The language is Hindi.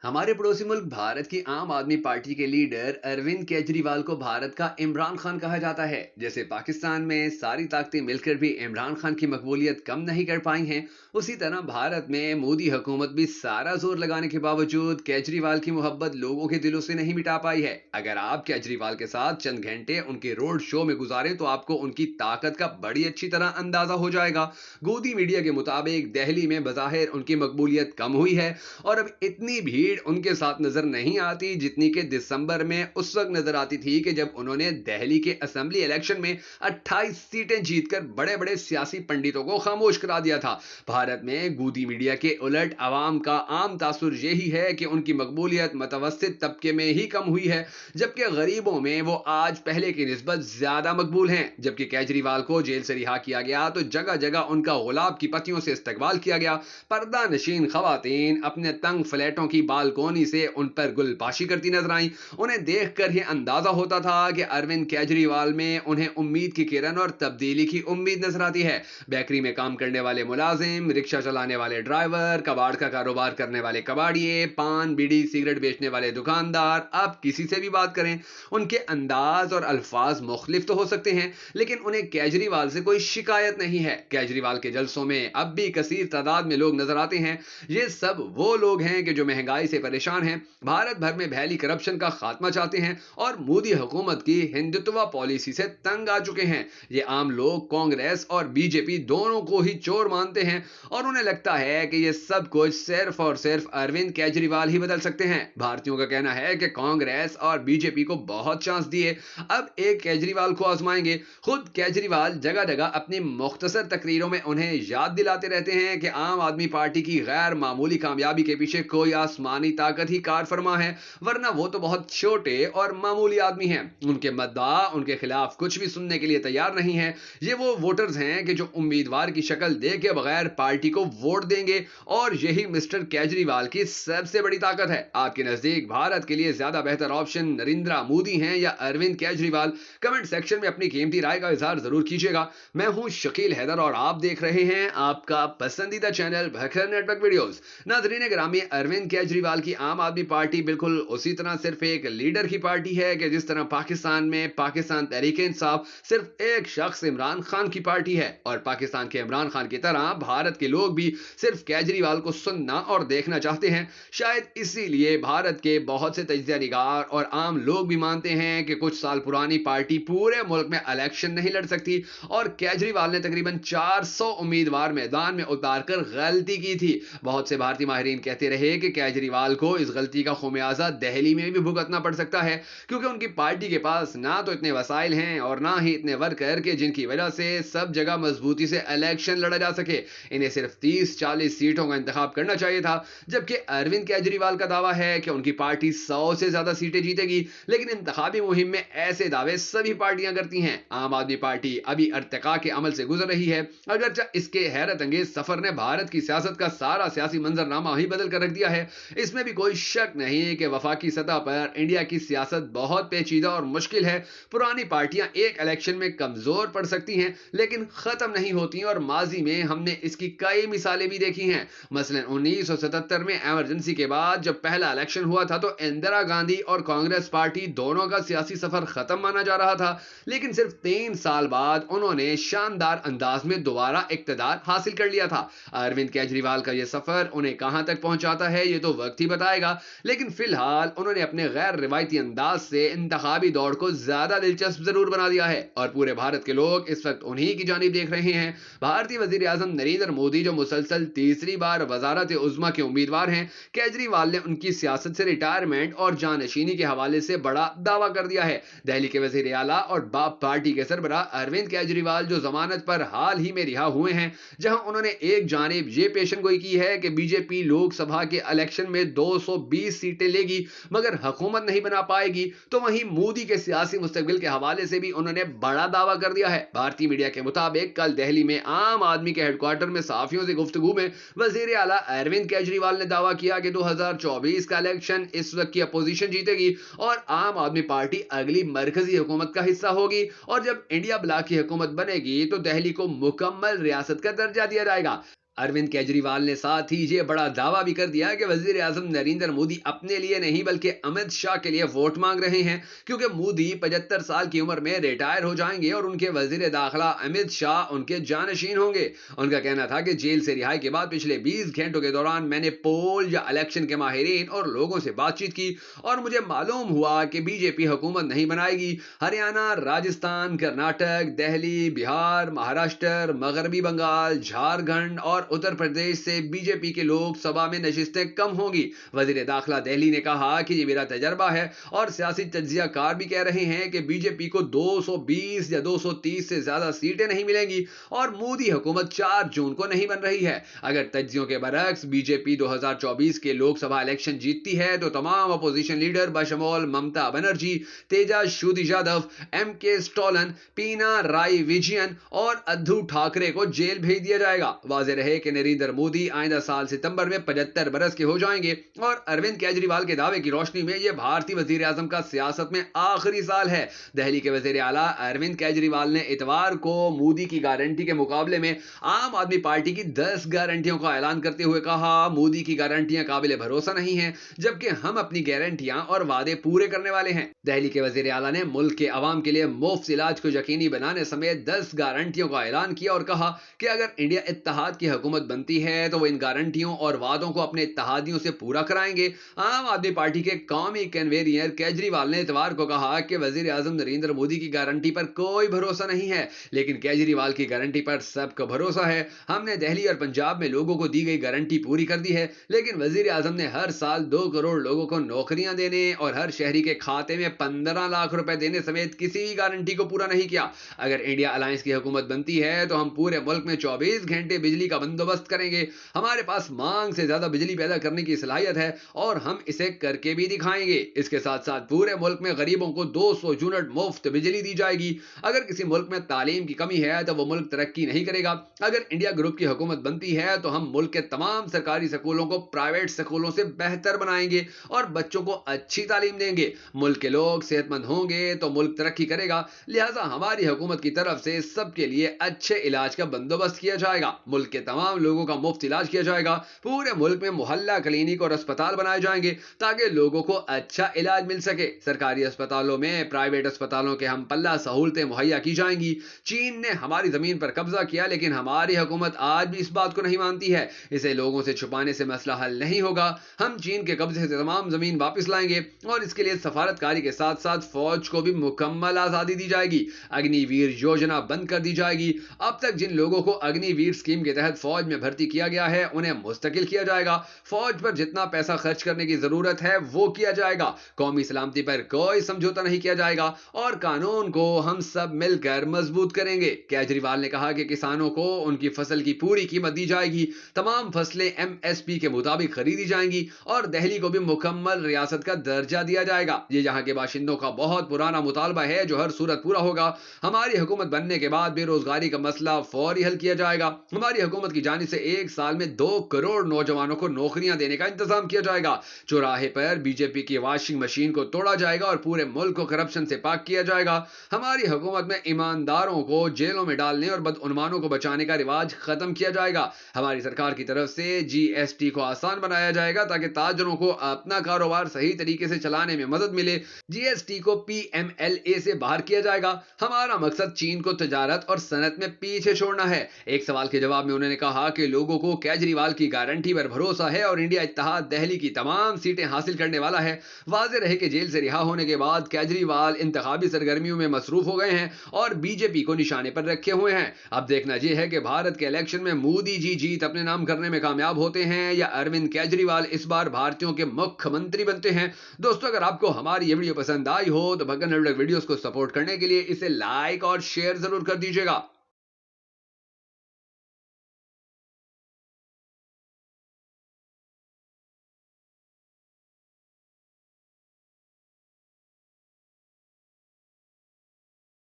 हमारे पड़ोसी मुल्क भारत की आम आदमी पार्टी के लीडर अरविंद केजरीवाल को भारत का इमरान खान कहा जाता है। जैसे पाकिस्तान में सारी ताकतें मिलकर भी इमरान खान की मकबूलियत कम नहीं कर पाई हैं, उसी तरह भारत में मोदी हुकूमत भी सारा जोर लगाने के बावजूद केजरीवाल की मोहब्बत लोगों के दिलों से नहीं मिटा पाई है। अगर आप केजरीवाल के साथ चंद घंटे उनके रोड शो में गुजारें तो आपको उनकी ताकत का बड़ी अच्छी तरह अंदाजा हो जाएगा। गोदी मीडिया के मुताबिक दिल्ली में बज़ाहिर उनकी मकबूलियत कम हुई है और अब इतनी भीड़ उनके साथ नजर नहीं आती जितनी कि दिसंबर में उस वक्त नजर आती थी कि जब उन्होंने दिल्ली के असेंबली इलेक्शन में 28 सीटें जीतकर बड़े बड़े सियासी पंडितों को खामोश करा दिया था। भारत में गोदी मीडिया के उलट अवाम का आम तासुर यही है कि उनकी मकबूलियत मतवसत तबके में ही कम हुई है, जबकि गरीबों में वो आज पहले की निस्बत ज्यादा मकबूल हैं। जबकि केजरीवाल को जेल से रिहा किया गया तो जगह जगह उनका गुलाब की पत्तियों से इस्तकबाल किया गया। पर्दा नशीन खवातीन अपने तंग फ्लैटों की बालकोनी से उन पर गुलबाशी करती नजर आईं। उन्हें देखकर यह अंदाजा होता था कि अरविंद केजरीवाल में उन्हें उम्मीद की किरण और तब्दीली की उम्मीद नजर आती है। बेकरी में काम करने वाले मुलाजिम, रिक्शा चलाने वाले ड्राइवर, कबाड़ का कारोबार करने वाले कबाड़िए, पान बीड़ी सिगरेट बेचने वाले दुकानदार, आप किसी से भी बात करें, उनके अंदाज और अल्फाज मुख्तलिफ तो हो सकते हैं, लेकिन उन्हें केजरीवाल से कोई शिकायत नहीं है। केजरीवाल के जलसों में अब भी कसीर तादाद में लोग नजर आते हैं। ये सब वो लोग हैं कि जो महंगाई से परेशान हैं, भारत भर में फैली करप्शन का खात्मा चाहते हैं और मोदी हुकूमत की हिंदुत्व पॉलिसी से तंग आ चुके हैं। ये आम लोग कांग्रेस और बीजेपी दोनों को ही चोर मानते हैं और उन्हें लगता है कि ये सब कुछ सिर्फ और सिर्फ अरविंद केजरीवाल ही बदल सकते हैं। भारतीयों का कहना है कि कांग्रेस और बीजेपी को बहुत चांस दिए, अब एक केजरीवाल को आजमाएंगे। खुद केजरीवाल जगह जगह अपनी मुख्तसर तकरीरों में उन्हें याद दिलाते रहते हैं कि आम आदमी पार्टी की गैर मामूली कामयाबी के पीछे कोई आसमानी ताकत ही कार फरमा है, वरना वो तो बहुत छोटे और मामूली आदमी हैं। उनके मद्दा उनके खिलाफ कुछ भी सुनने के लिए तैयार नहीं है। ये वो वोटर्स हैं कि जो उम्मीदवार की शक्ल देखे बगैर पार्टी को वोट देंगे और यही मिस्टर केजरीवाल की सबसे बड़ी ताकत है। आपके नजदीक भारत के लिए ज्यादा बेहतर ऑप्शन नरेंद्र मोदी हैं या अरविंद केजरीवाल? कमेंट सेक्शन में अपनी कीमती राय का इजहार जरूर कीजिएगा। मैं हूं शकील हैदर और आप देख रहे हैं आपका पसंदीदा चैनल भखर नेटवर्क वीडियोस। नाज़रीन गिरामी, अरविंद केजरीवाल की आम आदमी पार्टी बिल्कुल उसी तरह सिर्फ एक लीडर की पार्टी है कि जिस तरह पाकिस्तान में पाकिस्तान तहरीक इंसाफ सिर्फ एक शख्स इमरान खान की पार्टी है, और पाकिस्तान के इमरान खान की तरह भारत के लोग भी सिर्फ केजरीवाल को सुनना और देखना चाहते हैं। शायद इसीलिए भारत के बहुत से तजिया निगार और आम लोग भी मानते हैं कि कुछ साल पुरानी पार्टी पूरे मुल्क में इलेक्शन नहीं लड़ सकती और केजरीवाल ने तकरीबन 400 उम्मीदवार मैदान में उतारकर गलती की थी। बहुत से भारतीय माहिरीन कहते रहे कि केजरीवाल को इस गलती का खुमियाजा दिल्ली में भी भुगतना पड़ सकता है, क्योंकि उनकी पार्टी के पास ना तो इतने वसाइल हैं और ना ही इतने वर्कर के जिनकी वजह से सब जगह मजबूती से इलेक्शन लड़ा जा सके। इन्हें सिर्फ 30-40 सीटों का इंतखाब करना चाहिए था, जबकि अरविंद केजरीवाल का दावा है कि उनकी पार्टी 100 से ज्यादा सीटें जीतेगी। लेकिन इंतखाबी मुहिम में ऐसे दावे सभी पार्टियां करती हैं। आम आदमी पार्टी अभी अर्तका के अमल से गुजर रही है, अगरचे इसके हैरत अंगेज सफर ने भारत की सियासत का सारा सियासी मंजरनामा ही बदल कर रख दिया है। इसमें भी कोई शक नहीं कि वफाकी सतह पर इंडिया की सियासत बहुत पेचीदा और मुश्किल है। पुरानी पार्टियां एक इलेक्शन में कमजोर पड़ सकती हैं लेकिन खत्म नहीं होती, और माजी में हमने इसकी कई मिसालें भी देखी हैं। मसलन 1977 में इमरजेंसी के बाद जब पहला इलेक्शन हुआ था तो इंदिरा गांधी और कांग्रेस पार्टी दोनों का सियासी सफर खत्म माना जा रहा था, लेकिन सिर्फ 3 साल बाद उन्होंने शानदार अंदाज में दोबारा इक्तदार हासिल कर लिया था। अरविंद केजरीवाल का यह सफर उन्हें कहां तक पहुंचाता है ये तो वक्त ही बताएगा, लेकिन फिलहाल उन्होंने अपने गैर रिवायती अंदाज से इंतखाबी दौड़ को ज्यादा दिलचस्प जरूर बना दिया है और पूरे भारत के लोग इस वक्त उन्हीं की जानिब देख रहे हैं। भारतीय वजीर आजम नरेंद्र मोदी जो मुसलसल तीसरी बार वजारत उज़्मा के उम्मीदवार हैं, केजरीवाल ने उनकी सियासत से रिटायरमेंट और जानशीनी के हवाले से बड़ा दावा कर दिया है। दिल्ली के वजीर आला और बाप पार्टी के सरबराह अरविंद केजरीवाल जो जमानत पर हाल ही में रिहा हुए हैं, जहां उन्होंने एक जानिब ये पेशनगोई की है कि बीजेपी लोकसभा के इलेक्शन में 220 सीटें लेगी मगर हुकूमत नहीं बना पाएगी, तो वहीं मोदी के सियासी मुस्तकबिल के हवाले से भी उन्होंने बड़ा दावा कर दिया है। भारतीय मीडिया के मुताबिक कल दिल्ली में आम आदमी के हेडक्वार्टर में सहाफियों से गुफ्तगू में वजीर आला अरविंद केजरीवाल ने दावा किया कि 2024 का इलेक्शन इस वक्त की अपोजिशन जीतेगी और आम आदमी पार्टी अगली मरकजी हुकूमत का हिस्सा होगी, और जब इंडिया ब्लॉक की हुकूमत बनेगी तो दिल्ली को मुकम्मल रियासत का दर्जा दिया जाएगा। अरविंद केजरीवाल ने साथ ही ये बड़ा दावा भी कर दिया कि वजीर आजम नरेंद्र मोदी अपने लिए नहीं बल्कि अमित शाह के लिए वोट मांग रहे हैं, क्योंकि मोदी 75 साल की उम्र में रिटायर हो जाएंगे और उनके वजीर दाखिला अमित शाह उनके जानशीन होंगे। उनका कहना था कि जेल से रिहाई के बाद पिछले 20 घंटों के दौरान मैंने पोल या इलेक्शन के माहिरीन और लोगों से बातचीत की और मुझे मालूम हुआ कि बीजेपी हुकूमत नहीं बनाएगी। हरियाणा, राजस्थान, कर्नाटक, दिल्ली, बिहार, महाराष्ट्र, मगरबी बंगाल, झारखंड और उत्तर प्रदेश से बीजेपी के लोकसभा में नशिस्तें कम होंगी। वजीर दाखिला दिल्ली ने कहा कि ये मेरा तजर्बा है और सियासी तज्जियाकार भी कह रहे हैं कि बीजेपी को 220 या 230 से ज्यादा सीटें नहीं मिलेंगी और मोदी हुकूमत 4 जून को नहीं बन रही है। अगर तज्जियों के बरक्स बीजेपी 2024 के लोकसभा इलेक्शन जीतती है तो तमाम opposition leader बशमूल Mamata Banerjee, Tejashwi Yadav, M के स्टॉलन, पीना राई विजयन और अद्धू ठाकरे को जेल भेज दिया जाएगा। वाज़ेह रहे कि नरेंद्र मोदी आइंदा साल सितंबर में 75 बरस के हो जाएंगे और अरविंद केजरीवाल के दावे की रोशनी में यह भारतीय वजीर आजम का सियासत में आखिरी साल है। दिल्ली के वजीर आला अरविंद केजरीवाल ने इतवार को मोदी की गारंटी के मुकाबले में आम आदमी पार्टी की 10 गारंटियों का ऐलान करते हुए कहा, मोदी की गारंटियां काबिल भरोसा नहीं है, जबकि हम अपनी गारंटियां और वादे पूरे करने वाले हैं। दिल्ली के वजीर आला ने मुल्क के अवाम के लिए मुफ्त इलाज को यकीनी बनाने समेत 10 गारंटियों का ऐलान किया और कहा कि अगर इंडिया इत्तेहाद की हुकूमत बनती है तो वो इन गारंटियों और वादों को अपने इत्तेहादियों से पूरा कराएंगे। आम आदमी पार्टी के कौमी कन्वेनियर केजरीवाल ने इतवार को कहा कि वजीर आजम नरेंद्र मोदी की गारंटी पर कोई भरोसा नहीं है, लेकिन केजरीवाल की गारंटी पर सबको भरोसा है। हमने दिल्ली और पंजाब में लोगों को दी गई गारंटी पूरी कर दी है, लेकिन वजीर आजम ने हर साल 2 करोड़ लोगों को नौकरियां देने और हर शहरी के खाते में 15 लाख रुपए देने समेत किसी भी गारंटी को पूरा नहीं किया। अगर इंडिया अलायंस की हुकूमत बनती है तो हम पूरे मुल्क में 24 घंटे बिजली का बंदोबस्त करेंगे। हमारे पास मांग से ज्यादा बिजली पैदा करने की सलाहियत है और हम इसे करके भी दिखाएंगे। इसके साथ साथ पूरे मुल्क में गरीबों को 200 यूनिट मुफ्त बिजली दी जाएगी। अगर किसी मुल्क में तालीम की कमी है तो वो मुल्क तरक्की नहीं करेगा। अगर इंडिया ग्रुप की हुकूमत बनती है तो हम मुल्क के तमाम सरकारी स्कूलों को प्राइवेट स्कूलों से बेहतर बनाएंगे और बच्चों को अच्छी तालीम देंगे। मुल्क के लोग सेहतमंद होंगे तो मुल्क तरक्की करेगा। लिहाजा हमारी हुकूमत की तरफ से सबके लिए अच्छे इलाज का बंदोबस्त किया जाएगा। मुल्क के तमाम लोगों का मुफ्त इलाज किया जाएगा। पूरे मुल्क में मोहल्ला क्लिनिक और अस्पताल बनाए जाएंगे ताकि लोगों को अच्छा इलाज मिल सके। सरकारी अस्पतालों में प्राइवेट अस्पतालों के हम पल्ला सहूलतें मुहैया की जाएंगी। चीन ने हमारी जमीन पर कब्जा किया, लेकिन हमारी हुकूमत आज भी इस बात को नहीं मानती है। इसे लोगों से छुपाने से मसला हल नहीं होगा। हम चीन के कब्जे से तमाम जमीन वापस लाएंगे और इसके लिए सफारतकारी के साथ साथ फौज को भी मुकम्मल आजादी दी जाएगी। अग्निवीर योजना बंद कर दी जाएगी। अब तक जिन लोगों को अग्निवीर स्कीम के तहत फौज में भर्ती किया गया है उन्हें मुस्तकिल किया जाएगा। फौज पर जितना पैसा खर्च करने की जरूरत है वो किया जाएगा। कौमी सलामती पर कोई समझौता नहीं किया जाएगा और कानून को हम सब मिलकर मजबूत करेंगे। केजरीवाल ने कहा कि किसानों को उनकी फसल की पूरी कीमत दी जाएगी। तमाम फसलें एमएसपी के मुताबिक खरीदी जाएंगी और दिल्ली को भी मुकम्मल रियासत का दर्जा दिया जाएगा। ये यहाँ के बाशिंदों का बहुत पुराना मुतालबा है जो हर सूरत पूरा होगा। हमारी हुकूमत बनने के बाद बेरोजगारी का मसला फौरी हल किया जाएगा। हमारी हुकूमत की जानिब से 1 साल में 2 करोड़ नौजवानों को नौकरियां देने का इंतजाम किया जाएगा। चौराहे पर बीजेपी की वॉशिंग मशीन को तोड़ा जाएगा और पूरे मुल्क को करप्शन से पाक किया जाएगा। हमारी हुकूमत में ईमानदारों को जेलों में डालने और बदउनवानों को बचाने का रिवाज खत्म किया जाएगा। हमारी सरकार की तरफ से जीएसटी को आसान बनाया जाएगा ताकि ताजरों को अपना कारोबार सही तरीके से चलाने में मदद मिले। जीएसटी को पीएमएलए से बाहर किया जाएगा। हमारा मकसद चीन को तजारत और सनत में पीछे छोड़ना है। एक सवाल के जवाब में उन्होंने कहा कि लोगों को केजरीवाल की गारंटी पर भरोसा है और इंडिया इत्तेहाद दिल्ली की तमाम सीटें हासिल करने वाला है। वाज़ेह रहे कि जेल से रिहा होने के बाद केजरीवाल इंतखाबी सरगर्मियों में मसरूफ हो गए हैं और बीजेपी को निशाने पर रखे हुए हैं। अब देखना यह है कि भारत के इलेक्शन में मोदी जी जीत अपने नाम करने में कामयाब होते हैं या अरविंद केजरीवाल इस बार भारतीयों के मुख्यमंत्री बनते हैं। दोस्तों, अगर आपको हमारी ये वीडियो पसंद आई हो तो भगन वीडियोस को सपोर्ट करने के लिए इसे लाइक और शेयर जरूर कर दीजिएगा।